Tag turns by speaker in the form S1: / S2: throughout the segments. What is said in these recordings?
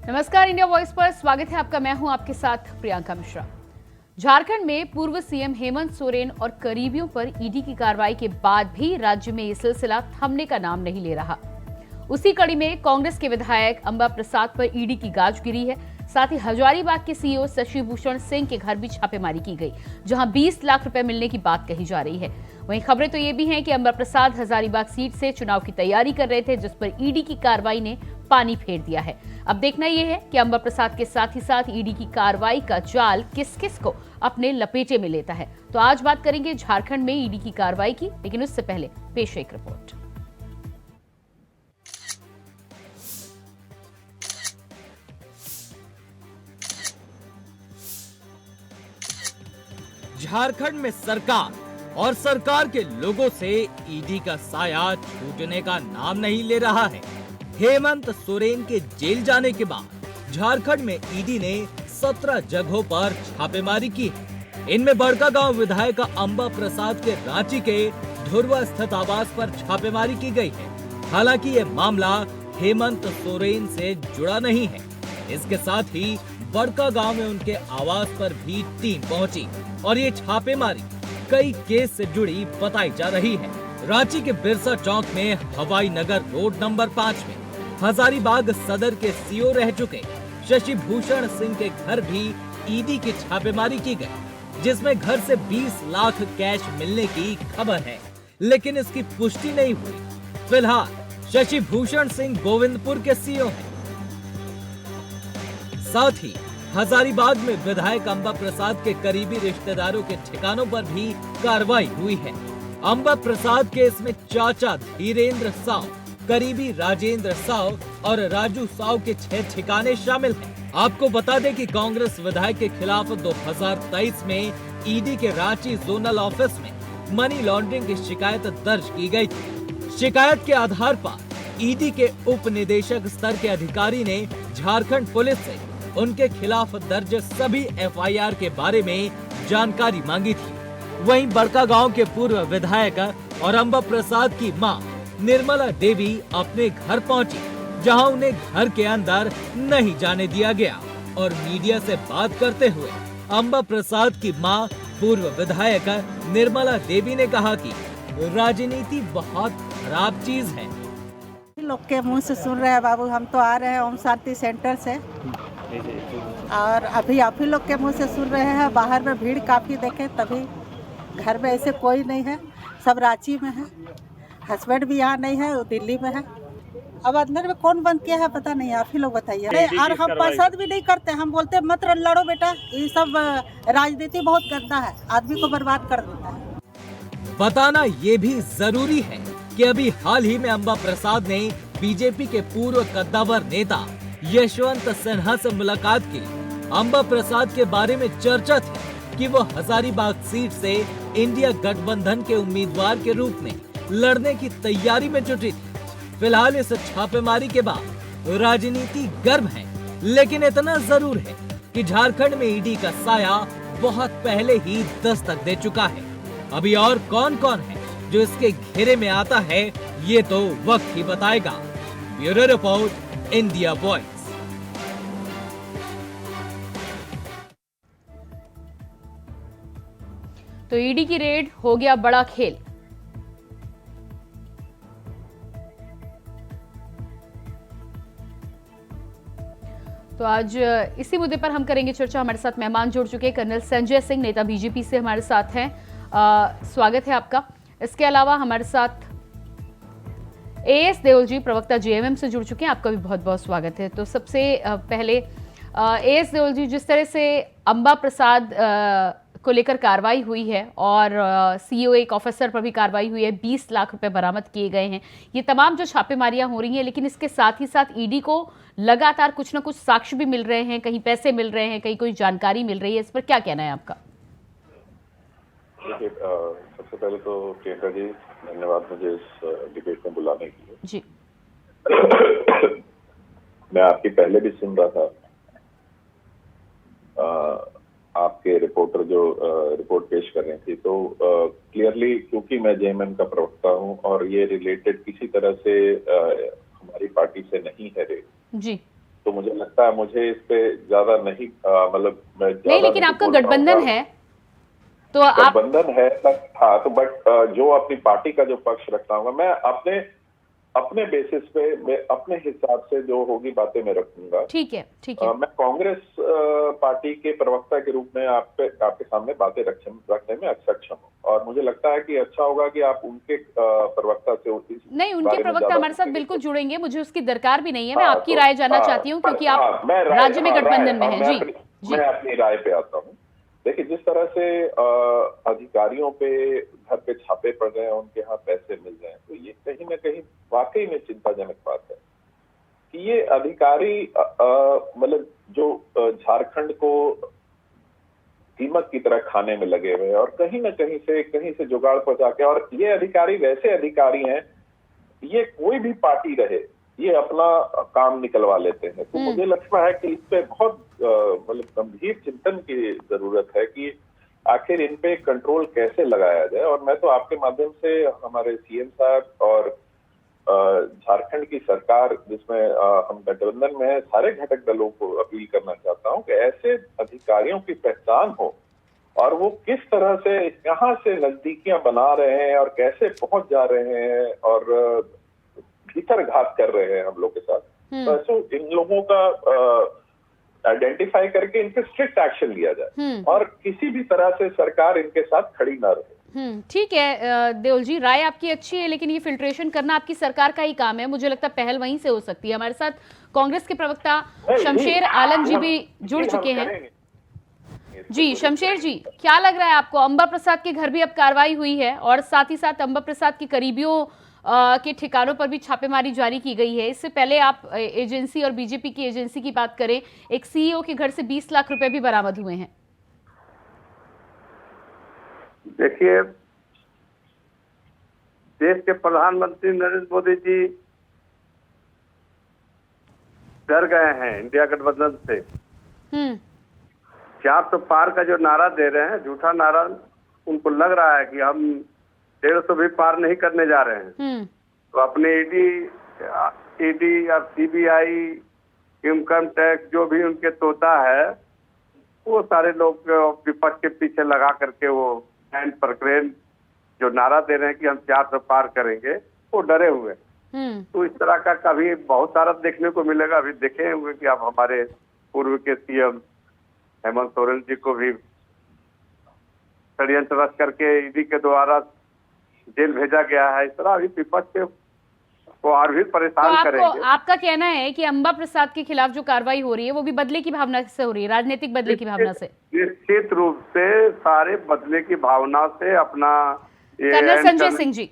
S1: नमस्कार, India voice पर स्वागत है आपका। मैं हूं आपके साथ प्रियंका मिश्रा। झारखंड में पूर्व सीएम हेमंत सोरेन और करीबियों पर ईडी की कार्रवाई के बाद भी राज्य में ये सिलसिला थमने का नाम नहीं ले रहा। उसी कड़ी में कांग्रेस के विधायक अंबा प्रसाद पर ईडी की गाज गिरी है। साथ ही हजारीबाग के सीईओ शशि भूषण सिंह के घर भी छापेमारी की गई, जहां 20 लाख रुपए मिलने की बात कही जा रही है। वहीं खबरें तो ये भी हैं कि अंबा प्रसाद हजारीबाग सीट से चुनाव की तैयारी कर रहे थे, जिस पर ईडी की कार्रवाई ने पानी फेर दिया है। अब देखना यह है कि अंबा प्रसाद के साथ ही साथ ईडी की कार्रवाई का जाल किस किस को अपने लपेटे में लेता है। तो आज बात करेंगे झारखंड में ईडी की कार्रवाई की, लेकिन उससे पहले पेश एक रिपोर्ट।
S2: झारखंड में सरकार और सरकार के लोगों से ईडी का साया छूटने का नाम नहीं ले रहा है। हेमंत सोरेन के जेल जाने के बाद झारखंड में ईडी ने 17 जगहों पर छापेमारी की है। इनमें बड़कागांव विधायक अंबा प्रसाद के रांची के धुर्वा स्थित आवास पर छापेमारी की गई है। हालांकि ये मामला हेमंत सोरेन से जुड़ा नहीं है। इसके साथ ही बड़कागांव में उनके आवास पर भी टीम पहुंची और ये छापेमारी कई केस से जुड़ी बताई जा रही है। रांची के बिरसा चौक में हवाई नगर रोड नंबर 5 में हजारीबाग सदर के सीईओ रह चुके शशि भूषण सिंह के घर भी ईडी की छापेमारी की गई, जिसमें घर से 20 लाख कैश मिलने की खबर है, लेकिन इसकी पुष्टि नहीं हुई। फिलहाल शशि भूषण सिंह गोविंदपुर के सीईओ हैं। साथ ही हजारीबाग में विधायक अंबा प्रसाद के करीबी रिश्तेदारों के ठिकानों पर भी कार्रवाई हुई है। अंबा प्रसाद केस में चाचा धीरेन्द्र साव, करीबी राजेंद्र साव और राजू साव के 6 ठिकाने शामिल हैं। आपको बता दें कि कांग्रेस विधायक के खिलाफ 2023 में ईडी के रांची जोनल ऑफिस में मनी लॉन्ड्रिंग की शिकायत दर्ज की गई थी। शिकायत के आधार पर ईडी के उप निदेशक स्तर के अधिकारी ने झारखंड पुलिस से उनके खिलाफ दर्ज सभी एफआईआर के बारे में जानकारी मांगी थी। वहीं बड़कागांव के पूर्व विधायक और अंबा प्रसाद की मां निर्मला देवी अपने घर पहुंची, जहां उन्हें घर के अंदर नहीं जाने दिया गया और मीडिया से बात करते हुए अंबा प्रसाद की मां पूर्व विधायक निर्मला देवी ने कहा कि राजनीति बहुत खराब चीज है।
S3: लोग के मुंह से सुन रहे हैं बाबू, हम तो आ रहे हैं ओम शांति सेंटर से और अभी आप ही लोग के मुंह से सुन रहे हैं। बाहर में भीड़ काफ़ी देखे, तभी घर में ऐसे कोई नहीं है, सब रांची में है। हस्बैंड भी यहाँ नहीं है, वो दिल्ली में है। अब अंदर में कौन बंद किया है पता नहीं, आप ही लोग बताइए। और हम पसंद भी नहीं करते, हम बोलते मत लड़ो बेटा, ये सब राजनीति बहुत गंदा है, आदमी को बर्बाद कर देता है।
S2: बताना ये भी जरूरी है कि अभी हाल ही में अंबा प्रसाद ने बीजेपी के पूर्व कद्दावर नेता यशवंत सिन्हा से मुलाकात की। अंबा प्रसाद के बारे में चर्चा थी कि वो हजारीबाग सीट से इंडिया गठबंधन के उम्मीदवार के रूप में लड़ने की तैयारी में जुटी थी। फिलहाल इस छापेमारी के बाद राजनीति गर्म है, लेकिन इतना जरूर है कि झारखंड में ईडी का साया बहुत पहले ही दस्तक दे चुका है। अभी और कौन कौन है जो इसके घेरे में आता है, ये तो वक्त ही बताएगा। Bureau report, India voice.
S1: तो ईडी की रेड हो गया बड़ा खेल। तो आज इसी मुद्दे पर हम करेंगे चर्चा। हमारे साथ मेहमान जुड़ चुके हैं, कर्नल संजय सिंह, नेता बीजेपी से हमारे साथ हैं। स्वागत है आपका। इसके अलावा हमारे साथ एएस देओल जी, प्रवक्ता जेएमएम से जुड़ चुके हैं, आपका भी बहुत बहुत स्वागत है। तो सबसे पहले एएस देओल जी, जिस तरह से अंबा प्रसाद को लेकर कार्रवाई हुई है और सीईओ एक ऑफिसर पर भी कार्रवाई हुई है, 20 लाख रुपए बरामद किए गए हैं, ये तमाम जो छापेमारियां हो रही हैं, लेकिन इसके साथ ही साथ ईडी को लगातार कुछ ना कुछ साक्ष्य भी मिल रहे हैं, कहीं पैसे मिल रहे हैं, कहीं कोई जानकारी मिल रही है, इस पर क्या कहना है आपका?
S4: देखिए, सबसे पहले तो प्रियंका जी धन्यवाद मुझे इस डिबेट में बुलाने के लिए
S1: जी।
S4: मैं आपकी पहले भी सुन रहा था के रिपोर्टर जो रिपोर्ट पेश कर रही थी, तो क्लियरली क्योंकि मैं जेएमएम का प्रवक्ता हूं और ये रिलेटेड किसी तरह से हमारी पार्टी से नहीं है रे,
S1: जी
S4: तो मुझे लगता है मुझे इस पे ज्यादा नहीं मतलब मैं
S1: नहीं,
S4: ज्यादा
S1: लेकिन आपका
S4: बोल
S1: गठबंधन
S4: पाऊंगा।
S1: है तो आप
S4: गठबंधन है हाँ, तो बट जो अपनी पार्टी का जो पक्ष रखता हूँ मैं अपने बेसिस पे, मैं अपने हिसाब से जो होगी बातें मैं रखूंगा।
S1: ठीक है, ठीक है।
S4: मैं कांग्रेस पार्टी के प्रवक्ता के रूप में आपके सामने बातें रखने में सक्षम हूँ, और मुझे लगता है कि अच्छा होगा कि आप उनके प्रवक्ता से
S1: नहीं, उनके प्रवक्ता हमारे साथ बिल्कुल जुड़ेंगे, मुझे उसकी दरकार भी नहीं है। मैं
S4: हाँ,
S1: आपकी
S4: तो
S1: राय जानना चाहती हूँ क्योंकि आप राज्य में गठबंधन में हैं। जी जी,
S4: मैं अपनी राय पे आता हूँ। देखिए, जिस तरह से अधिकारियों पे घर पे छापे पड़ रहे हैं, उनके यहाँ पैसे मिल रहे हैं, तो ये कहीं ना कहीं वाकई में चिंताजनक बात है कि ये अधिकारी मतलब जो झारखंड को दीमक की तरह खाने में लगे हुए हैं और कहीं से जुगाड़ पहुंचा के, और ये अधिकारी वैसे अधिकारी हैं, ये कोई भी पार्टी रहे, ये अपना काम निकलवा लेते हैं। तो मुझे लगता है कि इस पे बहुत मतलब गंभीर चिंतन की जरूरत है कि आखिर इन पे कंट्रोल कैसे लगाया जाए। और मैं तो आपके माध्यम से हमारे सीएम साहब और झारखंड की सरकार, जिसमें हम गठबंधन में है, सारे घटक दलों को अपील करना चाहता हूं कि ऐसे अधिकारियों की पहचान हो और वो किस तरह से यहाँ से नजदीकियां बना रहे हैं और कैसे पहुंच जा रहे हैं और भीतर घात कर रहे हैं हम लोग के साथ। तो ऐसे इन लोगों का आइडेंटिफाई करके इन पे स्ट्रिक्ट एक्शन लिया जाए और किसी भी तरह से सरकार इनके साथ खड़ी ना रहे।
S1: ठीक है देओल जी, राय आपकी अच्छी है, लेकिन ये फिल्ट्रेशन करना आपकी सरकार का ही काम है। मुझे लगता है पहल वहीं से हो सकती है। हमारे साथ कांग्रेस के प्रवक्ता शमशेर आलम जी भी जुड़ चुके हैं। जी शमशेर जी, क्या लग रहा है आपको? अंबा प्रसाद के घर भी अब कार्रवाई हुई है और साथ ही साथ अंबा प्रसाद के करीबियों के ठिकानों पर भी छापेमारी जारी की गई है। इससे पहले आप एजेंसी और बीजेपी की एजेंसी की बात करें, एक सीईओ के घर से 20 लाख रुपए भी बरामद हुए हैं।
S5: देखिए, देश के प्रधानमंत्री नरेंद्र मोदी जी डर गए हैं इंडिया गठबंधन से। 400 पार का जो नारा दे रहे हैं, झूठा नारा, उनको लग रहा है कि हम 150 भी पार नहीं करने जा रहे हैं। तो अपने ईडी और सीबीआई, इनकम टैक्स, जो भी उनके तोता है, वो सारे लोग विपक्ष के पीछे लगा करके वो हैंड पर क्रेन जो नारा दे रहे हैं कि हम 400 पार करेंगे, वो डरे हुए। तो इस तरह का कभी बहुत सारा देखने को मिलेगा। अभी देखे होंगे कि आप हमारे पूर्व के सीएम हेमंत सोरेन जी को भी षड्यंत्र रच करके ईडी के द्वारा जेल भेजा गया है। इस तरह अभी विपक्ष को और भी परेशान
S1: तो
S5: करेंगे।
S1: आपका कहना है कि अंबा प्रसाद के खिलाफ जो कार्रवाई हो रही है वो भी बदले की भावना से हो रही है, राजनीतिक बदले की भावना से?
S5: निश्चित रूप से सारे बदले की भावना से अपना।
S1: कर्नल संजय सिंह जी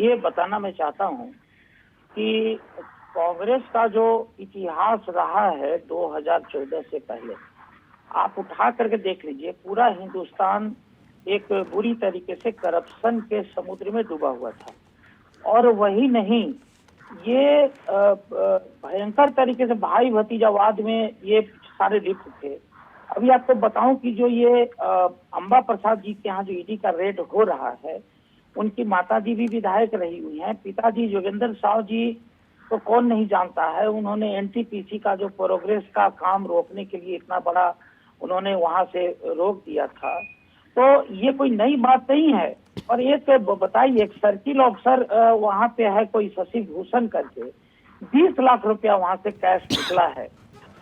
S6: ये बताना मैं चाहता हूँ कि कांग्रेस का जो इतिहास रहा है 2014 से पहले, आप उठा करके देख लीजिए, पूरा हिंदुस्तान एक बुरी तरीके से करप्शन के समुद्र में डूबा हुआ था। और वही नहीं, ये भयंकर तरीके से भाई भतीजावाद में ये सारे लिप्त थे। अभी आपको बताऊं कि जो ये अंबा प्रसाद जी के यहाँ जो ईडी का रेड हो रहा है, उनकी माताजी भी विधायक रही हुई हैं। पिताजी योगेंद्र साव जी तो कौन नहीं जानता है, उन्होंने एनटीपीसी का जो प्रोग्रेस का काम रोकने के लिए इतना बड़ा उन्होंने वहां से रोक दिया था। तो ये कोई नई बात नहीं है। और एक बताइए, एक सर्किल ऑफिसर वहां पे है कोई शशि भूषण करके, 20 लाख रुपया वहां से कैश निकला है।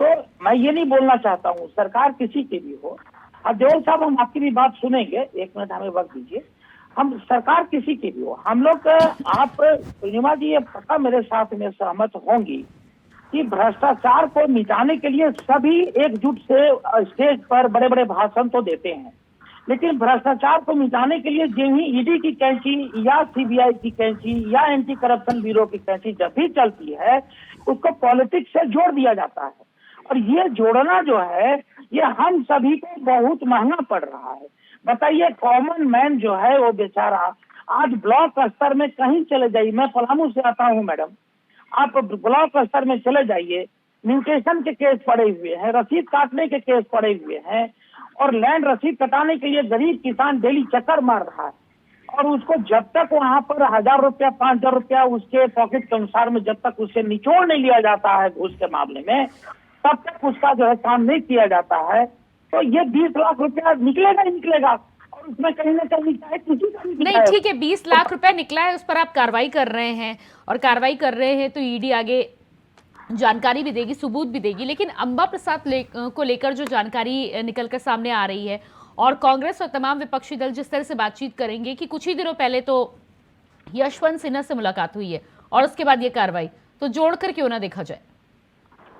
S6: तो मैं ये नहीं बोलना चाहता हूँ सरकार किसी की भी हो। अब देओल साहब, हम आपकी भी बात सुनेंगे, 1 मिनट हमें वक्त दीजिए। हम सरकार किसी की भी हो, हम लोग आप पूर्णिमा जी ये पक्का मेरे साथ में सहमत होंगी कि भ्रष्टाचार को मिटाने के लिए सभी एकजुट से स्टेज पर बड़े बड़े भाषण तो देते हैं, लेकिन भ्रष्टाचार को मिटाने के लिए जो ही ईडी की कैंची या सीबीआई की कैंची या एंटी करप्शन ब्यूरो की कैंची जब भी चलती है, उसको पॉलिटिक्स से जोड़ दिया जाता है। और ये जोड़ना जो है, ये हम सभी को बहुत महंगा पड़ रहा है। बताइए, कॉमन मैन जो है वो बेचारा आज ब्लॉक स्तर में कहीं चले जाइए, मैं पलामू से आता हूँ मैडम, आप ब्लॉक स्तर में चले जाइए, म्यूटेशन के केस पड़े हुए हैं, रसीद काटने के केस पड़े हुए हैं, और लैंड रसीद कटाने के लिए गरीब किसान डेली चक्कर मार रहा है। और उसको जब तक वहां पर 1000 रुपया 5000 रुपया उसके पॉकेट के अनुसार में जब तक उससे निचोड़ नहीं लिया जाता है घूस के मामले में, तब तक उसका जो है काम नहीं किया जाता है। तो ये 20 लाख रुपया निकलेगा ही निकलेगा, और उसमें कहीं ना कहीं चाहे किसी का
S1: नहीं, ठीक है, 20 लाख रुपया निकला है, उस पर आप कार्रवाई कर रहे हैं, और कार्रवाई कर रहे हैं तो ईडी आगे जानकारी भी देगी, सबूत भी देगी। लेकिन अंबा प्रसाद को लेकर जो जानकारी निकल कर सामने आ रही है, और कांग्रेस और तमाम विपक्षी दल जिस तरह से बातचीत करेंगे कि कुछ ही दिनों पहले तो यशवंत सिन्हा से मुलाकात हुई है और उसके बाद ये कार्रवाई, तो जोड़कर क्यों ना देखा जाए?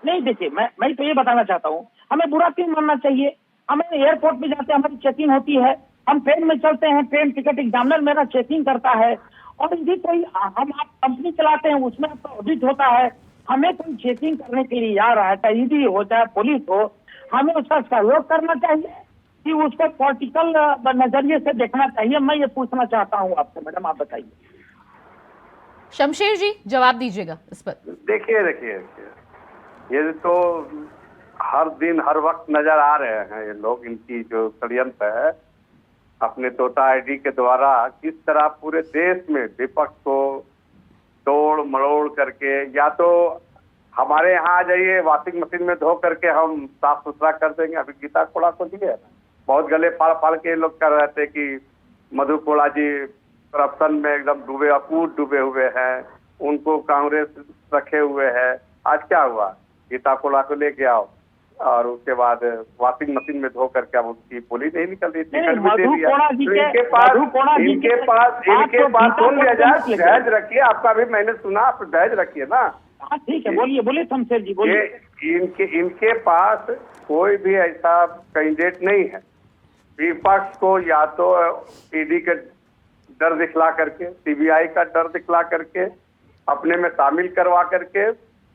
S6: नहीं, देखिए, मैं तो ये बताना चाहता हूँ, हमें बुरा क्यों मानना चाहिए। हमें एयरपोर्ट पे जाते हैं, हमारी चेकिंग होती है, हम ट्रेन में चलते हैं, ट्रेन टिकट एग्जामिनर मेरा चेकिंग करता है, और यदि कोई हम आप कंपनी चलाते हैं उसमें आपका ऑडिट होता है, हमें कोई चेकिंग करने के लिए आ रहा है, चाहे ईडी हो चाहे पुलिस हो, हमें उसका सहयोग करना चाहिए कि उसको पॉलिटिकल नजरिए से देखना चाहिए। मैं ये पूछना चाहता हूँ आपसे, मैडम, आप बताइए।
S1: शमशेर जी, जवाब दीजिएगा इस पर।
S5: देखिए ये तो हर दिन हर वक्त नजर आ रहे हैं ये लोग, इनकी जो षड्यंत्र है अपने तोता आईडी के द्वारा किस तरह पूरे देश में विपक्ष को तोड़ मरोड़ करके, या तो हमारे यहाँ आ जाइए वॉशिंग मशीन में धो करके हम साफ सुथरा कर देंगे। अभी गीता कोड़ा को दिए बहुत गले फाड़ फाड़ के लोग कर रहे थे कि मधु कोड़ा जी करप्शन में एकदम अकूट डूबे हुए हैं, उनको कांग्रेस रखे हुए है। आज क्या हुआ, गीता कोड़ा को लेके आओ और उसके बाद वॉशिंग मशीन में धो करके अब उसकी पोली नहीं निकल रही, टिकट भी दे दिया। तो इनके पास सुन लिया जाए, दहेज रखिए, आपका भी मैंने सुना, आप दहेज रखिए ना।
S6: हाँ, ठीक है, बोलिए शमशेर जी, बोलिए।
S5: इनके पास कोई भी ऐसा कैंडिडेट नहीं है। विपक्ष को या तो ईडी का डर दिखला करके, सीबीआई का डर दिखला करके, अपने में शामिल करवा करके,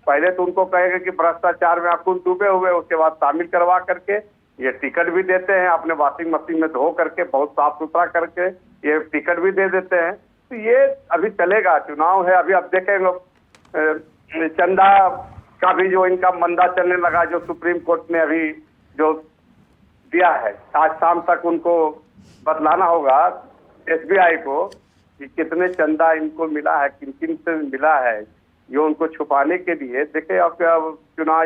S5: पहले तो उनको कहेंगे कि भ्रष्टाचार में आप डूबे हुए, उसके बाद शामिल करवा करके ये टिकट भी देते हैं, अपने वॉशिंग मशीन में धो करके बहुत साफ सुथरा करके ये टिकट भी दे देते हैं। तो ये अभी चलेगा, चुनाव है अभी, अब देखेंगे चंदा का भी जो इनका मंदा चलने लगा, जो सुप्रीम कोर्ट ने अभी जो दिया है, आज शाम तक उनको बतलाना होगा एसबीआई को कि कितने चंदा इनको मिला है, किन किन से मिला है, जो उनको छुपाने के लिए। देखिए अब चुनाव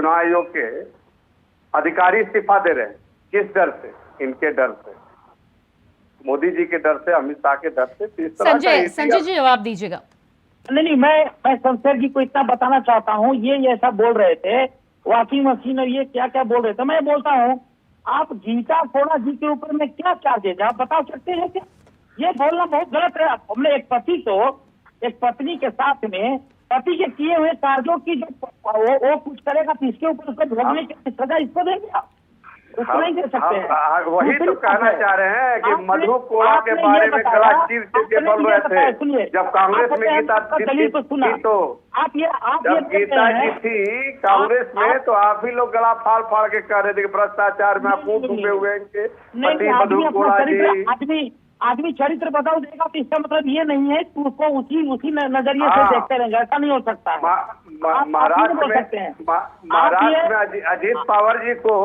S5: आयोग के अधिकारी इस्तीफा दे रहे हैं, किस डर से? इनके डर से, मोदी जी के डर से, अमित शाह के डर से।
S1: संजय जी, जवाब दीजिएगा।
S6: नहीं, मैं शमशेर जी को इतना बताना चाहता हूँ, ये ऐसा बोल रहे थे वॉशिंग मशीन और ये क्या क्या बोल रहे थे। मैं बोलता हूँ, आप गीता कोड़ा जी के ऊपर में क्या चार्जेज आप बता सकते हैं क्या? ये बोलना बहुत गलत है। हमने एक पति को एक पत्नी के साथ में पति के किए हुए कार्यों की जो वो कुछ करेगा तो इसके ऊपर उसको भोगने की सजा इसको देंगे आप? उसको नहीं दे सकते हैं।
S5: वही तो कहना चाह रहे हैं कि मधु कोड़ा के बारे में गला चीर के बोल रहे थे जब कांग्रेस में गीता जी थी, तो जब गीता जी थी कांग्रेस में तो आप ही लोग गला फाड़ फाड़ के कह रहे थे कि भ्रष्टाचार में आप डूबे हुए हैं इनके पति मधु कोड़ा जी।
S6: आदमी चरित्र बदल देगा तो इसका मतलब ये नहीं है कि उसको उसी नजरिए से देखते रहेंगे, ऐसा नहीं हो सकता है।
S5: महाराष्ट्र में अजीत पवार जी को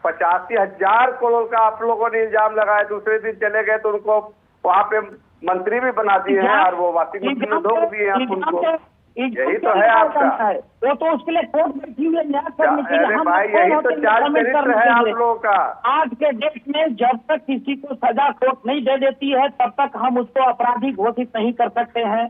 S5: 85,000 करोड़ का आप लोगों ने इल्जाम लगाया, दूसरे दिन चले गए तो उनको वहाँ पे मंत्री भी बना दिए हैं और वो वॉशिंग मशीन में धो दिए हैं उनको। यही तो है आपका,
S6: वो तो उसके लिए कोर्ट बैठी हुई है न्याय करने के लिए।
S5: भाई यही तो चार्ज चरित्र है आप लोगों का।
S6: आज के डेट में जब तक किसी को सजा कोर्ट नहीं दे देती है तब तक हम उसको अपराधी घोषित नहीं कर सकते हैं।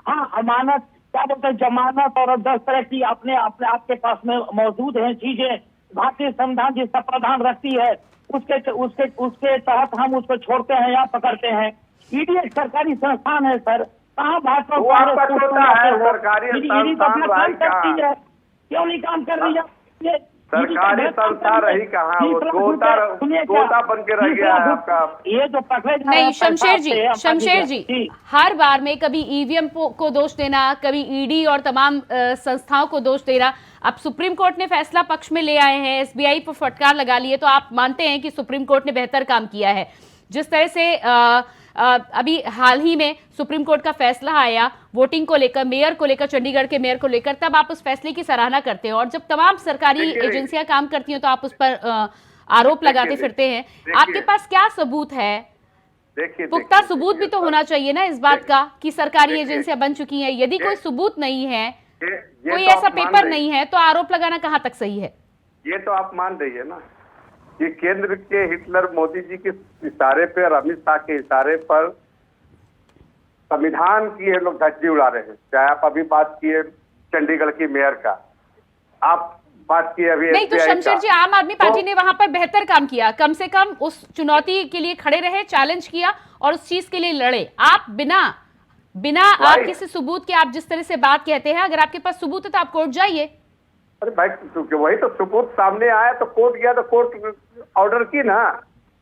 S6: हाँ, अमानत क्या बोलते हैं, जमानत और 10 तरह की अपने आपके पास में मौजूद है चीजें, भारतीय संविधान जिसका प्रावधान रखती है उसके तहत हम उसको छोड़ते हैं या पकड़ते हैं। ईडी एक सरकारी संस्थान है सर, कहाँ भाजपा
S5: सरकारी संस्थान
S6: क्यों नहीं काम कर रही है?
S5: सरकारी संस्था रही कहाँ, वो तोता बन के रह गया है आपका।
S6: ये जो पकड़े
S1: नहीं, शमशेर जी, हर बार में कभी ईवीएम को दोष देना, कभी ईडी और तमाम संस्थाओं को दोष देना। अब सुप्रीम कोर्ट ने फैसला पक्ष में ले आए हैं, एसबीआई पर फटकार लगा ली है, तो आप मानते हैं कि सुप्रीम कोर्ट ने बेहतर काम किया है? जिस तरह से अभी हाल ही में सुप्रीम कोर्ट का फैसला आया वोटिंग को लेकर, मेयर को लेकर, चंडीगढ़ के मेयर को लेकर, तब आप उस फैसले की सराहना करते हैं और जब तमाम सरकारी एजेंसियां काम करती हैं तो आप उस पर आरोप लगाते फिरते हैं। आपके पास क्या सबूत है? पुख्ता सबूत भी तो होना चाहिए ना इस बात का कि सरकारी एजेंसियां बन चुकी हैं। यदि कोई सबूत नहीं है, कोई ऐसा पेपर नहीं है, तो आरोप लगाना कहां तक सही है?
S5: ये तो आप मान रही है ना कि केंद्र के हिटलर मोदी जी के इशारे पे और अमित शाह के इशारे पर संविधान की ये लोग धज्जी उड़ा रहे हैं। चाहे आप अभी बात किए चंडीगढ़ की मेयर का, आप बात किए अभी
S1: नहीं तो शमशेर जी, आम आदमी पार्टी ने वहां पर बेहतर काम किया, कम से कम उस चुनौती के लिए खड़े रहे, चैलेंज किया और उस चीज के लिए लड़े। आप बिना आप किसी सबूत के आप जिस तरह से बात कहते हैं, अगर आपके पास सबूत है तो आप कोर्ट जाइए।
S5: अरे भाई वही तो सबूत सामने आया तो कोर्ट गया, तो कोर्ट ऑर्डर की ना,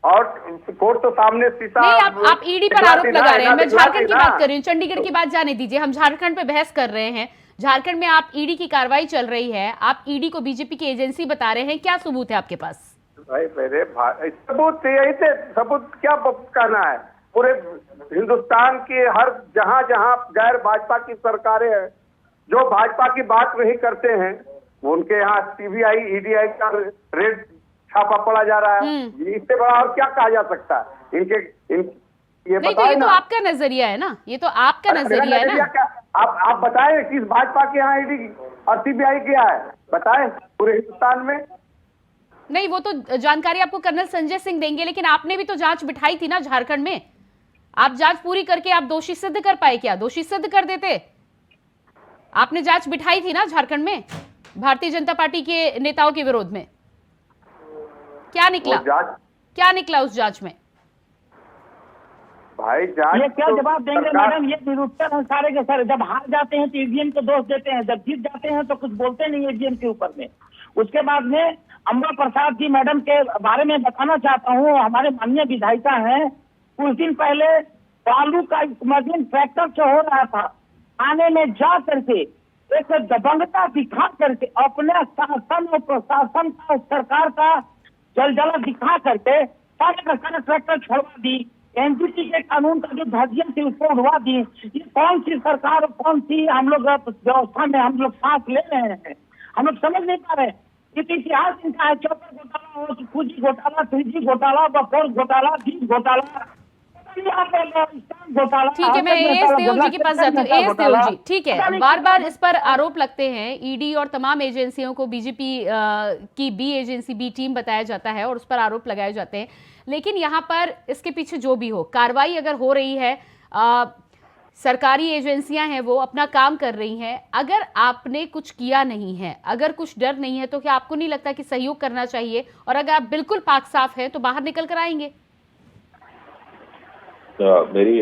S5: और कोर्ट तो सामने शीशा।
S1: नहीं, आप ईडी पर आरोप लगा रहे हैं। मैं झारखंड की बात कर रही हूँ, चंडीगढ़ की बात जाने दीजिए, हम झारखंड पे बहस कर रहे हैं। झारखंड में आप ईडी की कार्रवाई चल रही है, आप ईडी को बीजेपी की एजेंसी बता रहे हैं, क्या सबूत है आपके पास?
S5: भाई मेरे भाई सबूत यही थे, सबूत क्या कहना है? पूरे हिंदुस्तान के हर जहां जहां गैर भाजपा की सरकारें हैं, जो भाजपा की बात नहीं करते हैं, उनके यहाँ सीबीआई ईडीआई का रेड छापा पड़ा जा रहा है। इससे बड़ा और क्या कहा जा सकता है? ये
S1: नहीं तो ये तो आपका नजरिया है ना, ये तो आपका नजरिया है ना।
S5: आप बताएं किस भाजपा के यहाँ ईडी और सीबीआई क्या है, बताएं पूरे हिंदुस्तान में।
S1: नहीं, वो तो जानकारी आपको कर्नल संजय सिंह देंगे, लेकिन आपने भी तो जांच बिठाई थी ना झारखंड में। आप जांच पूरी करके आप दोषी सिद्ध कर पाए क्या? दोषी सिद्ध कर देते। आपने जांच बिठाई थी ना झारखंड में भारतीय जनता पार्टी के नेताओं के विरोध में। क्या निकला? क्या निकला उस जांच में?
S5: भाई जांच
S6: ये क्या जवाब देंगे मैडम? ये निरुत्तर हैं सारे के सारे। जब हार जाते हैं तो ईवीएम को दोष देते हैं, जब जीत जाते हैं तो कुछ बोलते नहीं ईवीएम के ऊपर में। उसके बाद में अम्बा प्रसाद जी मैडम के बारे में बताना चाहता हूँ। हमारे माननीय विधायिका हैं, कुछ दिन पहले बालू का स्मगलिंग ट्रैक्टर से हो रहा था, थाने में जा करके एक दबंगता दिखा करके अपने शासन और प्रशासन का, सरकार का जलजला दिखा करके सारे का सारा ट्रैक्टर छोड़वा दी। एनजीटी के कानून का जो धज्जियां थी उसको उड़वा दी। ये कौन सी सरकार, कौन सी हम लोग व्यवस्था में हम लोग सांस ले रहे हैं? हम लोग समझ नहीं पा रहे। इतिहास इनका है, चौपर घोटाला हो, 2G घोटाला, 3G घोटाला, बफर घोटाला, बीज घोटाला,
S1: ठीक है, मैं एएस देओल जी के पास जाती हूँ। एएस देओल जी, ठीक है, बार बार इस पर आरोप लगते हैं, ईडी और तमाम एजेंसियों को बीजेपी की बी एजेंसी, बी टीम बताया जाता है और उस पर आरोप लगाए जाते हैं। लेकिन यहाँ पर इसके पीछे जो भी हो, कार्रवाई अगर हो रही है, सरकारी एजेंसियां हैं वो अपना काम कर रही हैं, अगर आपने कुछ किया नहीं है, अगर कुछ डर नहीं है, तो क्या आपको नहीं लगता कि सहयोग करना चाहिए? और अगर आप बिल्कुल पाक साफ है तो बाहर निकल कर आएंगे?
S4: मेरी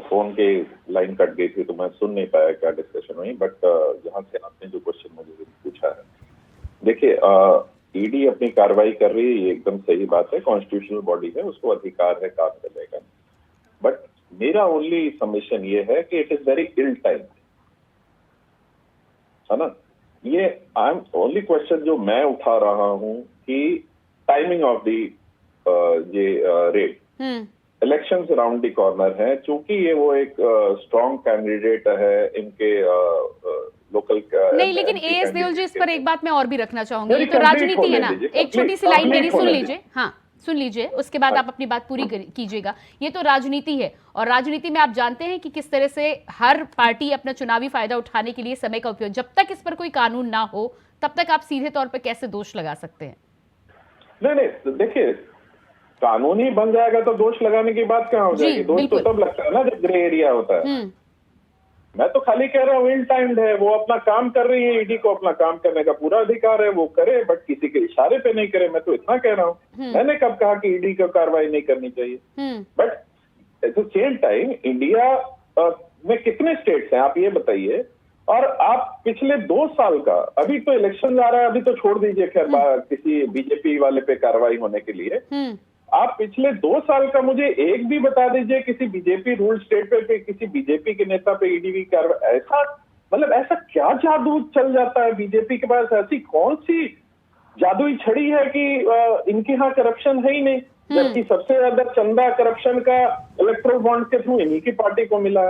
S4: फोन के लाइन कट गई थी तो मैं सुन नहीं पाया क्या डिस्कशन हुई, बट यहाँ से आपने जो क्वेश्चन मुझे पूछा है, देखिए ईडी अपनी कार्रवाई कर रही है, ये एकदम सही बात है, कॉन्स्टिट्यूशनल बॉडी है, उसको अधिकार है काम करने का। बट मेरा ओनली सबमिशन ये है कि it is very ill time, है ना। ये आई एम ओनली क्वेश्चन जो मैं उठा रहा हूं कि टाइमिंग ऑफ दी ये red, election around the corner है, चूंकि ये वो एक स्ट्रॉन्ग कैंडिडेट है इनके लोकल
S1: नहीं, लेकिन एएस देओल जी, इस पर एक बात मैं और भी रखना चाहूंगी, ये तो राजनीति है ना। एक छोटी सी लाइन मेरी सुन लीजिए, हाँ सुन लीजिए, उसके बाद आप अपनी बात पूरी कीजिएगा। ये तो राजनीति है और राजनीति में आप जानते हैं कि किस तरह से हर पार्टी अपना चुनावी फायदा उठाने के लिए समय का उपयोग, जब तक इस पर कोई कानून ना हो तब तक आप सीधे तौर पर कैसे दोष लगा सकते हैं?
S4: नहीं, देखिए कानूनी बन जाएगा तो दोष लगाने की बात कहाँ हो जाएगी? दोष तो तब लगता है ना जब ग्रे एरिया होता है। मैं तो खाली कह रहा हूँ इल टाइम्ड है, वो अपना काम कर रही है, ईडी को अपना काम करने का पूरा अधिकार है, वो करे, बट किसी के इशारे पे नहीं करे। मैं तो इतना कह रहा हूँ। मैंने कब कहा कि ईडी को कार्रवाई नहीं करनी चाहिए? But at the same time India में कितने स्टेट्स हैं आप ये बताइए, और आप पिछले 2 साल का, अभी तो इलेक्शन आ रहा है, अभी तो छोड़ दीजिए खैर किसी बीजेपी वाले पे कार्रवाई होने के लिए, आप पिछले 2 साल का मुझे एक भी बता दीजिए किसी बीजेपी रूल स्टेट पे किसी बीजेपी के नेता पे ईडी की कार्रवाई। ऐसा मतलब ऐसा क्या जादू चल जाता है बीजेपी के पास? ऐसी कौन सी जादुई छड़ी है कि इनके यहाँ करप्शन है ही नहीं? जबकि सबसे ज्यादा चंदा करप्शन का इलेक्ट्रोल बॉन्ड के थ्रू इन्हीं की पार्टी को मिला।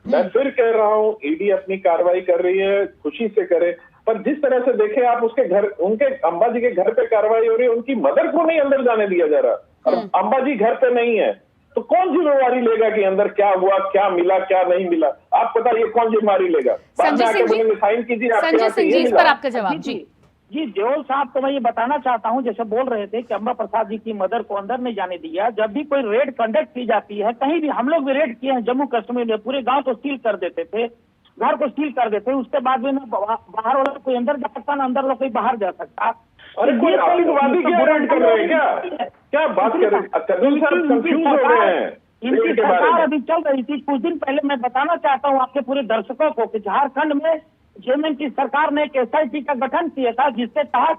S4: मैं फिर कह रहा हूँ, ईडी अपनी कार्रवाई कर रही है, खुशी से करे, पर जिस तरह से देखे आप उसके घर, उनके अंबाजी के घर पे कार्रवाई हो रही है, उनकी मदर को नहीं अंदर जाने दिया जा रहा, और अंबाजी घर पे नहीं है, तो कौन जिम्मेवारी लेगा कि अंदर क्या हुआ, क्या मिला, क्या नहीं मिला? आप बताइए कौन जिम्मेवारी लेगा?
S1: संजय सिंह जी, इस पर आपका जवाब।
S6: जी देओल साहब, तो मैं ये बताना चाहता हूँ, जैसे बोल रहे थे कि अम्बा प्रसाद जी की मदर को अंदर नहीं जाने दिया। जब भी कोई रेड कंडक्ट की जाती है, कहीं भी, हम लोग भी रेड किए हैं जम्मू कश्मीर में, पूरे गांव को सील कर देते थे, घर को सील कर देते, उसके बाद में बाहर वाला कोई अंदर जा सकता, ना अंदर वाला कोई बाहर जा सकता।
S4: अरे कोई आतंकवादी क्या रेड कर रहे हैं? क्या बात कर रहे हैं? कंफ्यूज हो गए हैं।
S6: इनकी सरकार अभी चल रही थी। कुछ दिन पहले मैं बताना चाहता हूँ आपके पूरे दर्शकों को कि झारखंड में जेएमएम की सरकार ने एक एसआईटी का गठन किया था, जिसके तहत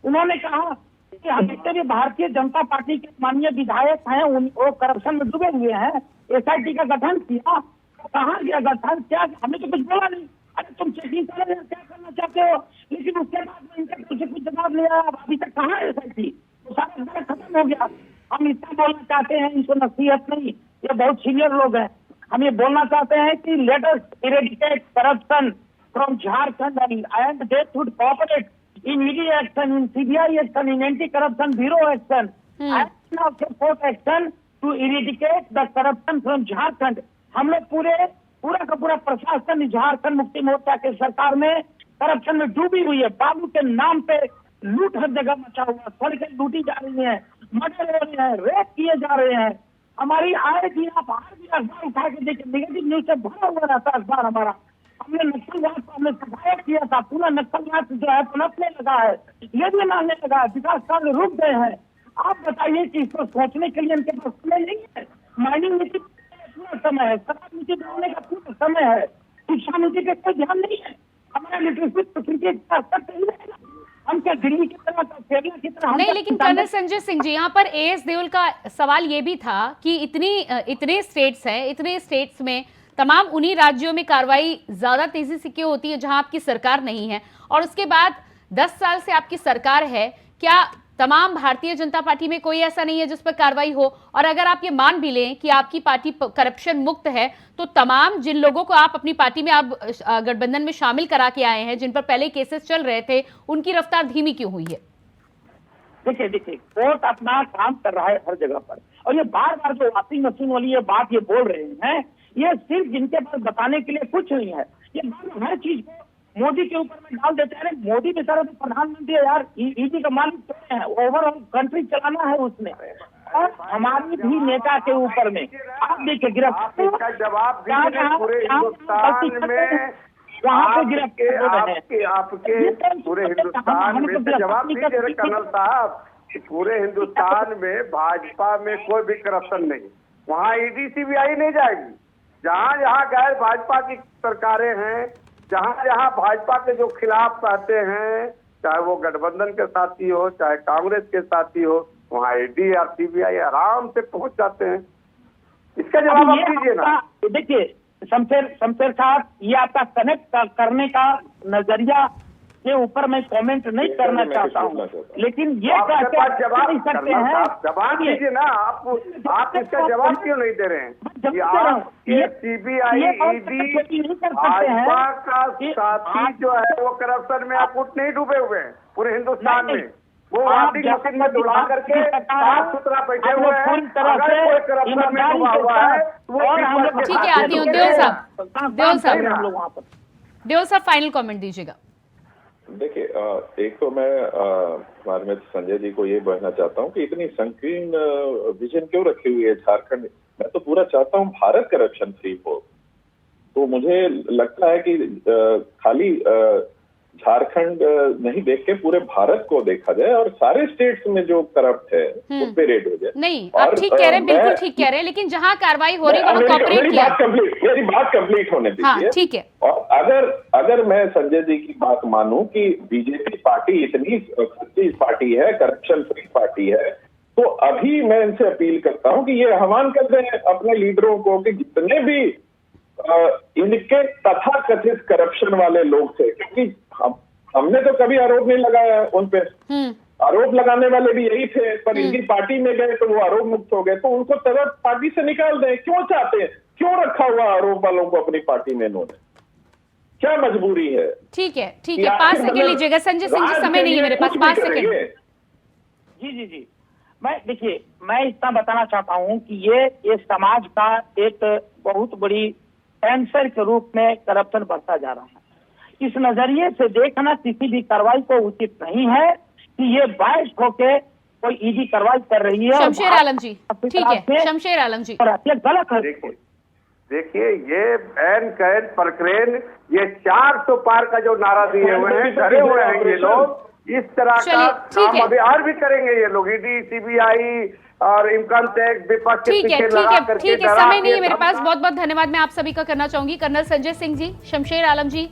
S6: उन्होंने कहा कि हम जितने भी भारतीय जनता पार्टी के माननीय विधायक हैं वो करप्शन में डूबे हुए हैं। एसआईटी का गठन किया, कहाँ गया गठन? क्या हमने तो कुछ बोला नहीं। अरे तुम चेकिंग कर रहे हो, क्या करना चाहते हो? लेकिन उसके बाद में इनका कुछ जवाब नहीं आया। अभी तक कहाँ है एसआईटी? तो सारा खत्म हो गया। हम इतना बोलना चाहते हैं, इनको नसीहत नहीं, ये बहुत सीनियर लोग हैं, हम ये बोलना चाहते हैं कि let us eradicate corruption from Jharkhand and they should cooperate in ED action, in CBI action, in Anti-Corruption Bureau action, and now support action to eradicate the corruption from Jharkhand. हम लोग पूरा का पूरा प्रशासन झारखंड मुक्ति मोर्चा के सरकार में करप्शन में डूबी हुई है। बाबू के नाम पे लूट हर जगह मचा हुआ, सड़कें लूटी जा रही हैं, मर्डर हो रहे हैं, रेप किए जा रहे हैं। हमारी आए दिन आप आज भी अखबार उठा के देखिए, नेगेटिव न्यूज से भरा हुआ रहता है अखबार हमारा। हमने नक्सलवाद को हमने सफाया किया था, पूरा नक्सलवाद जो है पनपने लगा है, ये भी मानने लगा है, विकास कार्य रुक गए हैं। आप बताइए कि इसको सोचने के लिए इनके पास समय नहीं है? माइनिंग नीति पूरा समय है, शराब नीति बनाने का पूरा समय है, शिक्षा नीति पे कोई ध्यान नहीं है। हमारा लिटरेसी प्रकृति का असर नहीं रहेगा। हम क्या दिल्ली की तरह, केरला की तरह
S1: नहीं? लेकिन कर्नल संजय सिंह जी, यहाँ पर एएस देओल का सवाल ये भी था कि इतने स्टेट्स हैं, इतने स्टेट्स में तमाम उन्हीं राज्यों में कार्रवाई ज्यादा तेजी से क्यों होती है जहां आपकी सरकार नहीं है, और उसके बाद 10 साल से आपकी सरकार है, क्या तमाम भारतीय जनता पार्टी में कोई ऐसा नहीं है जिस पर कार्रवाई हो? और अगर आप ये मान भी लें कि आपकी पार्टी करप्शन मुक्त है, तो तमाम जिन लोगों को आप अपनी पार्टी में आप गठबंधन में शामिल करा के आए हैं, जिन पर पहले केसेस चल रहे थे, उनकी रफ्तार धीमी क्यों हुई है?
S6: देखिए कोर्ट अपना काम कर रहा है हर जगह पर, और ये बार बार जो वॉशिंग मशीन वाली ये बात ये बोल रहे हैं, ये सिर्फ जिनके पास बताने के लिए कुछ नहीं है। ये हर चीज को मोदी के ऊपर में डाल देते हैं। मोदी बेचारा तो प्रधानमंत्री है यार, ईडी का मालिक तो है, ओवरऑल कंट्री चलाना है उसने, और हमारी भी नेता के ऊपर में आप देखिए गिरफ्तार
S5: का जवाब पूरे हिंदुस्तान में आपके पूरे हिंदुस्तान में जवाब दीजिए कर्नल साहब। पूरे हिंदुस्तान में भाजपा में कोई भी करप्शन नहीं, वहाँ ईडी सीबीआई नहीं जाएगी। जहाँ जहाँ गैर भाजपा की सरकारें हैं, जहाँ जहाँ भाजपा के जो खिलाफ कहते हैं, चाहे वो गठबंधन के साथी हो, चाहे कांग्रेस के साथी हो, वहाँ ईडी और सीबीआई आराम से पहुंच जाते हैं। इसका जवाब आप दीजिए ना।
S6: देखिए शमशेर साहब, ये आपका कनेक्ट करने का नजरिया के ऊपर मैं कमेंट नहीं करना चाहता हूँ, लेकिन ये
S5: जवाब सकते हैं, जवाब दीजिए ना। आप इसका जवाब क्यों नहीं दे रहे हैं? ये सीबीआई ईडी भाजपा का साथी जो है वो करप्शन में आप नहीं डूबे हुए हैं पूरे हिंदुस्तान में। वो वॉशिंग मशीन में धुला करके साफ सुथरा बैठे हुए हैं। अगर कोई करप्शन में डूबा हुआ है तो
S1: ठीक है, आती हूँ। देओल साहब फाइनल कमेंट दीजिएगा।
S4: देखिए, एक तो मैं हमारे मित्र संजय जी को ये कहना चाहता हूँ कि इतनी संकीर्ण विजन क्यों रखी हुई है झारखंड। मैं तो पूरा चाहता हूँ भारत करप्शन फ्री हो। तो मुझे लगता है कि खाली झारखंड नहीं देख के पूरे भारत को देखा जाए और सारे स्टेट्स में जो करप्ट है उस पे रेड हो जाए।
S1: नहीं, आप ठीक कह रहे हैं, बिल्कुल ठीक कह रहे हैं, लेकिन जहां कार्रवाई हो रही है वहां कॉपरेट किया।
S4: मेरी बात कंप्लीट होने दीजिए।
S1: हाँ, ठीक है।
S4: और अगर मैं संजय जी की बात मानूं कि बीजेपी पार्टी इतनी सच्ची पार्टी है, करप्शन फ्री पार्टी है, तो अभी मैं इनसे अपील करता हूं कि ये आह्वान कर दें अपने लीडरों को कि जितने भी इनके तथाकथित करप्शन वाले लोग थे, क्योंकि हमने तो कभी आरोप नहीं लगाया उन पे, आरोप लगाने वाले भी यही थे, पर इनकी पार्टी में गए तो वो आरोप मुक्त हो गए, तो उनको तुरंत पार्टी से निकाल दें। क्यों चाहते हैं, क्यों रखा हुआ आरोप वालों को अपनी पार्टी में इन्होंने, क्या मजबूरी है?
S1: ठीक है, 5 सेकंड लीजिएगा संजय सिंह जी, समय नहीं है मेरे पास, 5 सेकंड।
S6: जी देखिए, मैं इतना बताना चाहता हूं कि ये समाज का एक बहुत बड़ी कैंसर के रूप में करप्शन बढ़ता जा रहा है। इस नजरिए से देखना किसी भी कार्रवाई को उचित नहीं है कि ये बाइस होके कोई ईडी कार्रवाई कर रही है।
S1: शमशेर आलम जी, ठीक है, शमशेर आलम जी,
S6: ये गलत है।
S5: देखिए ये एन कैन परक्रेन, ये 400 पार का जो नारा दिए हुए हैं, डरे हुए हैं ये लोग। इस तरह का काम अभी और भी करेंगे ये लोग, ईडी, सीबीआई और इनकम टैक्स विपक्ष के पीछे लगा करके।
S1: ठीक है, समय नहीं है मेरे पास। बहुत बहुत धन्यवाद मैं आप सभी का करना चाहूंगी। कर्नल संजय सिंह जी, शमशेर आलम जी,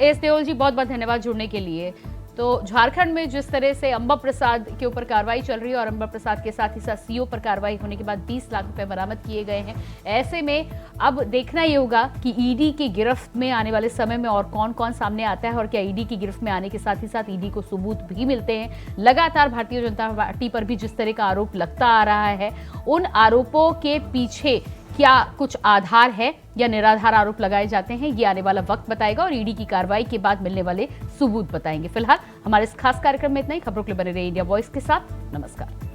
S1: एस देओल जी, बहुत बहुत धन्यवाद जुड़ने के लिए। तो झारखंड में जिस तरह से अंबा प्रसाद के ऊपर कार्रवाई चल रही है और अंबा प्रसाद के साथ ही साथ सीओ पर कार्रवाई होने के बाद 20 लाख रुपए बरामद किए गए हैं, ऐसे में अब देखना ये होगा कि ईडी की गिरफ्त में आने वाले समय में और कौन कौन सामने आता है और क्या ईडी की गिरफ्त में आने के साथ ही साथ ईडी को सबूत भी मिलते हैं। लगातार भारतीय जनता पार्टी पर भी जिस तरह का आरोप लगता आ रहा है, उन आरोपों के पीछे क्या कुछ आधार है या निराधार आरोप लगाए जाते हैं, ये आने वाला वक्त बताएगा और ईडी की कार्रवाई के बाद मिलने वाले सबूत बताएंगे। फिलहाल हमारे इस खास कार्यक्रम में इतना ही। खबरों के लिए बने रहिए इंडिया वॉइस के साथ। नमस्कार।